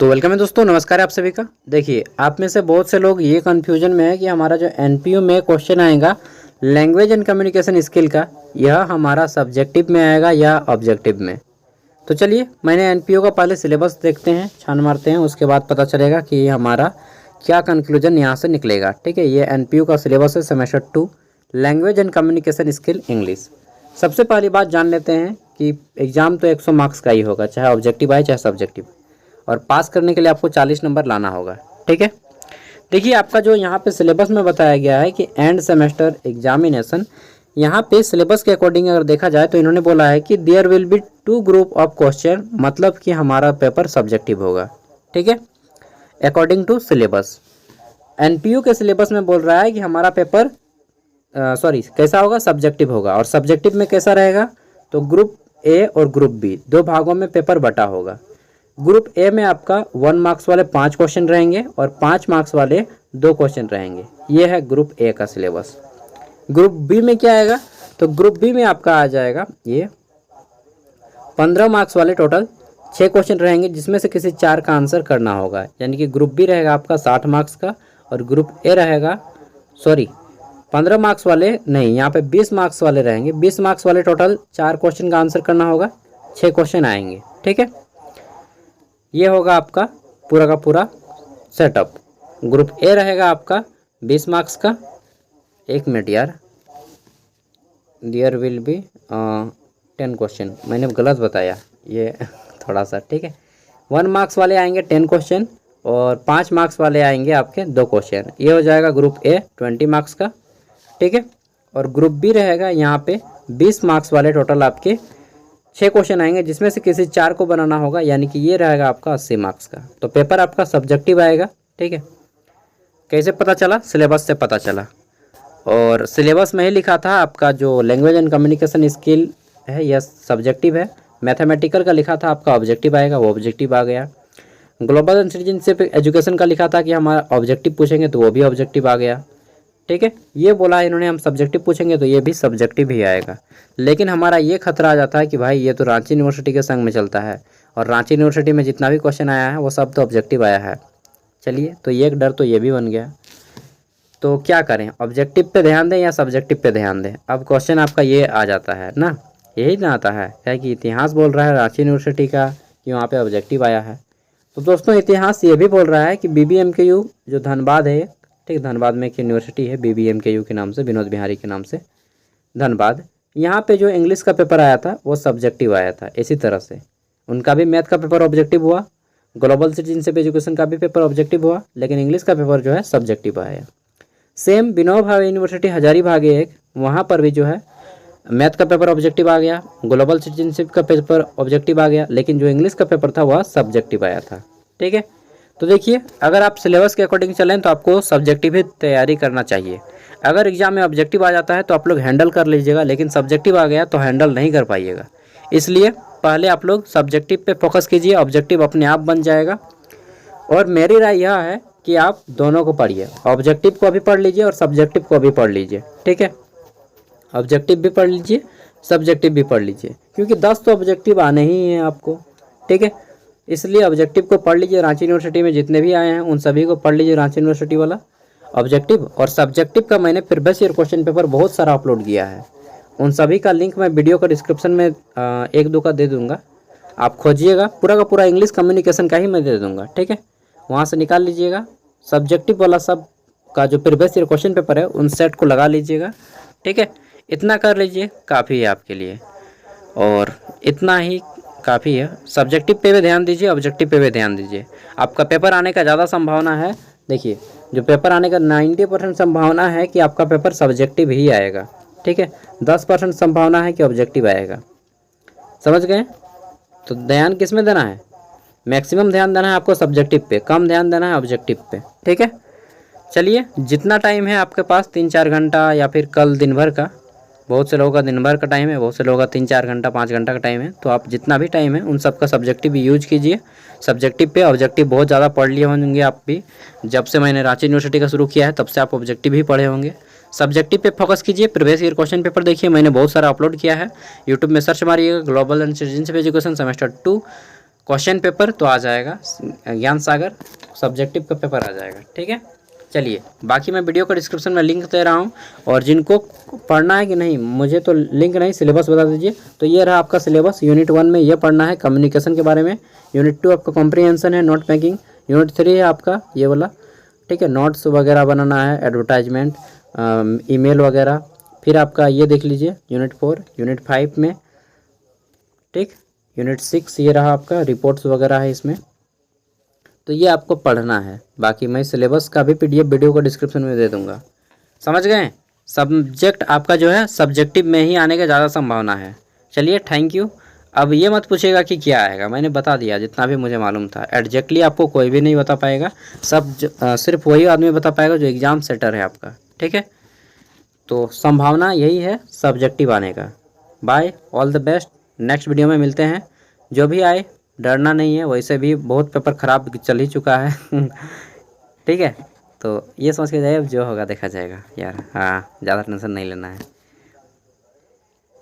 तो वेलकम है दोस्तों, नमस्कार आप सभी का। देखिए, आप में से बहुत से लोग ये कन्फ्यूजन में है कि हमारा जो एनपीयू में क्वेश्चन आएगा लैंग्वेज एंड कम्युनिकेशन स्किल का, यह हमारा सब्जेक्टिव में आएगा या ऑब्जेक्टिव में। तो चलिए, मैंने एनपीयू का पहले सिलेबस देखते हैं, छान मारते हैं, उसके बाद पता चलेगा कि हमारा क्या कंक्लूजन यहाँ से निकलेगा। ठीक है, ये एनपीयू का सिलेबस है semester 2 language and communication skill English. सबसे पहली बात जान लेते हैं कि एग्ज़ाम तो 100 मार्क्स का ही होगा, चाहे ऑब्जेक्टिव आए चाहे सब्जेक्टिव, और पास करने के लिए आपको 40 नंबर लाना होगा। ठीक है, देखिए आपका जो यहाँ पे सिलेबस में बताया गया है कि एंड सेमेस्टर एग्जामिनेशन, यहाँ पे सिलेबस के अकॉर्डिंग अगर देखा जाए तो इन्होंने बोला है कि there will be 2 group of question, मतलब कि हमारा पेपर सब्जेक्टिव होगा। ठीक है, अकॉर्डिंग टू सिलेबस। एनपीयू के सिलेबस में बोल रहा है कि हमारा पेपर कैसा होगा, सब्जेक्टिव होगा। और सब्जेक्टिव में कैसा रहेगा, तो ग्रुप ए और ग्रुप बी दो भागों में पेपर बटा होगा। ग्रुप ए में आपका 1 मार्क्स वाले 5 क्वेश्चन रहेंगे और 5 मार्क्स वाले 2 क्वेश्चन रहेंगे। ये है ग्रुप ए का सिलेबस। ग्रुप बी में क्या आएगा, तो ग्रुप बी में आपका आ जाएगा ये 15 मार्क्स वाले टोटल 6 क्वेश्चन रहेंगे, जिसमें से किसी 4 का आंसर करना होगा। यानी कि ग्रुप बी रहेगा आपका 60 मार्क्स का और ग्रुप ए रहेगा 15 मार्क्स वाले नहीं, यहाँ पे 20 मार्क्स वाले रहेंगे। 20 मार्क्स वाले टोटल 4 क्वेश्चन का आंसर करना होगा, 6 क्वेश्चन आएंगे। ठीक है, ये होगा आपका पूरा का पूरा सेटअप। ग्रुप ए रहेगा आपका 20 मार्क्स का। एक मिनट यार, देयर विल बी 10 क्वेश्चन, मैंने गलत बताया ये थोड़ा सा। ठीक है, 1 मार्क्स वाले आएंगे 10 क्वेश्चन और 5 मार्क्स वाले आएंगे आपके 2 क्वेश्चन। ये हो जाएगा ग्रुप ए 20 मार्क्स का। ठीक है, और ग्रुप बी रहेगा यहाँ पे 20 मार्क्स वाले टोटल आपके 6 क्वेश्चन आएंगे, जिसमें से किसी 4 को बनाना होगा। यानी कि ये रहेगा आपका 80 मार्क्स का। तो पेपर आपका सब्जेक्टिव आएगा। ठीक है, कैसे पता चला, सिलेबस से पता चला। और सिलेबस में ही लिखा था आपका जो लैंग्वेज एंड कम्युनिकेशन स्किल है यह सब्जेक्टिव है। मैथमेटिकल का लिखा था आपका ऑब्जेक्टिव आएगा, वो ऑब्जेक्टिव आ गया। ग्लोबल एंड सिटीजनशिप एजुकेशन का लिखा था कि हमारा ऑब्जेक्टिव पूछेंगे, तो वो भी ऑब्जेक्टिव आ गया। ठीक है, ये बोला इन्होंने हम सब्जेक्टिव पूछेंगे, तो ये भी सब्जेक्टिव ही आएगा। लेकिन हमारा ये खतरा आ जाता है कि भाई ये तो रांची यूनिवर्सिटी के संग में चलता है, और रांची यूनिवर्सिटी में जितना भी क्वेश्चन आया है वो सब तो ऑब्जेक्टिव आया है। चलिए, तो ये एक डर तो ये भी बन गया। तो क्या करें, ऑब्जेक्टिव पे ध्यान दें या सब्जेक्टिव पे ध्यान दें। अब क्वेश्चन आपका ये आ जाता है ना, यही ना आता है क्या कि इतिहास बोल रहा है रांची यूनिवर्सिटी का कि वहाँ पे ऑब्जेक्टिव आया है। तो दोस्तों, इतिहास ये भी बोल रहा है कि BBMKU जो धनबाद है, ठीक, धनबाद में एक यूनिवर्सिटी है BBMKU के नाम से, विनोद बिहारी के नाम से धनबाद, यहाँ पे जो इंग्लिश का पेपर आया था वो सब्जेक्टिव आया था। इसी तरह से उनका भी मैथ का पेपर ऑब्जेक्टिव हुआ, ग्लोबल सिटीजनशिप एजुकेशन का भी पेपर ऑब्जेक्टिव हुआ, लेकिन इंग्लिश का पेपर जो है सब्जेक्टिव आया। सेम विनोबा भावे यूनिवर्सिटी हजारीबाग एक, वहाँ पर भी जो है मैथ का पेपर ऑब्जेक्टिव आ गया, ग्लोबल सिटीजनशिप का पेपर ऑब्जेक्टिव आ गया, लेकिन जो इंग्लिश का पेपर था वह सब्जेक्टिव आया था। ठीक है, तो देखिए, अगर आप सिलेबस के अकॉर्डिंग चलें तो आपको सब्जेक्टिव ही तैयारी करना चाहिए। अगर एग्जाम में ऑब्जेक्टिव आ जाता है तो आप लोग हैंडल कर लीजिएगा, लेकिन सब्जेक्टिव आ गया तो हैंडल नहीं कर पाइएगा। इसलिए पहले आप लोग सब्जेक्टिव पे फोकस कीजिए, ऑब्जेक्टिव अपने आप बन जाएगा। और मेरी राय यह है कि आप दोनों को पढ़िए, ऑब्जेक्टिव को भी पढ़ लीजिए और सब्जेक्टिव को भी पढ़ लीजिए। ठीक है, ऑब्जेक्टिव भी पढ़ लीजिए, सब्जेक्टिव भी पढ़ लीजिए, क्योंकि 10 तो ऑब्जेक्टिव आने ही हैं आपको। ठीक है, इसलिए ऑब्जेक्टिव को पढ़ लीजिए। रांची यूनिवर्सिटी में जितने भी आए हैं उन सभी को पढ़ लीजिए, रांची यूनिवर्सिटी वाला ऑब्जेक्टिव। और सब्जेक्टिव का मैंने प्रीवियस ईयर क्वेश्चन पेपर बहुत सारा अपलोड किया है, उन सभी का लिंक मैं वीडियो का डिस्क्रिप्शन में 1-2 का दे दूंगा, आप खोजिएगा। पूरा का पूरा इंग्लिश कम्युनिकेशन का ही मैं दे दूंगा। ठीक है, वहाँ से निकाल लीजिएगा। सब्जेक्टिव वाला सब का जो प्रीवियस ईयर क्वेश्चन पेपर है उन सेट को लगा लीजिएगा। ठीक है, इतना कर लीजिए, काफ़ी है आपके लिए, और इतना ही काफ़ी है। सब्जेक्टिव पे भी ध्यान दीजिए, ऑब्जेक्टिव पे भी ध्यान दीजिए। आपका पेपर आने का ज़्यादा संभावना है। देखिए, जो पेपर आने का 90% संभावना है कि आपका पेपर सब्जेक्टिव ही आएगा। ठीक है, 10% संभावना है कि ऑब्जेक्टिव आएगा। समझ गए? तो ध्यान किस में देना है, मैक्सिमम ध्यान देना है आपको सब्जेक्टिव पे, कम ध्यान देना है ऑब्जेक्टिव पे। ठीक है, चलिए, जितना टाइम है आपके पास 3-4 घंटा या फिर कल दिन भर का, बहुत से लोगों का दिन भर का टाइम है, बहुत से लोगों का 3-4 घंटा 5 घंटा का टाइम है, तो आप जितना भी टाइम है उन सब का सब्जेक्टिव यूज कीजिए। सब्जेक्टिव पे ऑब्जेक्टिव बहुत ज़्यादा पढ़ लिए होंगे आप भी, जब से मैंने रांची यूनिवर्सिटी का शुरू किया है तब से आप ऑब्जेक्टिव ही पढ़े होंगे। सब्जेक्टिव पे फोकस कीजिए। प्रीवियस ईयर क्वेश्चन पेपर देखिए, मैंने बहुत सारा अपलोड किया है, यूट्यूब में सर्च मारिएगा global and citizenship education semester 2 question paper तो आ जाएगा, ज्ञान सागर सब्जेक्टिव का पेपर आ जाएगा। ठीक है, चलिए बाकी मैं वीडियो को डिस्क्रिप्शन में लिंक दे रहा हूँ, और जिनको पढ़ना है कि नहीं, मुझे तो लिंक नहीं, सिलेबस बता दीजिए। तो ये रहा आपका सिलेबस। यूनिट 1 में ये पढ़ना है कम्युनिकेशन के बारे में, यूनिट 2 आपका कॉम्प्रिहेंशन है, नोट मेकिंग, यूनिट 3 है आपका ये वाला, ठीक है, नोट्स वगैरह बनाना है, एडवर्टाइजमेंट, ईमेल वगैरह। फिर आपका ये देख लीजिए यूनिट 4, यूनिट 5 में, ठीक, यूनिट 6 ये रहा आपका, रिपोर्ट्स वगैरह है इसमें। तो ये आपको पढ़ना है। बाकी मैं सिलेबस का भी पीडीएफ वीडियो को डिस्क्रिप्शन में दे दूंगा। समझ गए? सब्जेक्ट आपका जो है सब्जेक्टिव में ही आने का ज़्यादा संभावना है। चलिए थैंक यू। अब ये मत पूछेगा कि क्या आएगा, मैंने बता दिया जितना भी मुझे मालूम था। एग्जैक्टली आपको कोई भी नहीं बता पाएगा, सब सिर्फ वही आदमी बता पाएगा जो एग्ज़ाम सेटर है आपका। ठीक है, तो संभावना यही है सब्जेक्टिव आने का। Bye, all the best, next video में मिलते हैं। जो भी आए डरना नहीं है, वैसे भी बहुत पेपर ख़राब चल ही चुका है ठीक है, तो ये सोच के जाइए, अब जो होगा देखा जाएगा यार। हाँ, ज़्यादा टेंशन नहीं लेना है।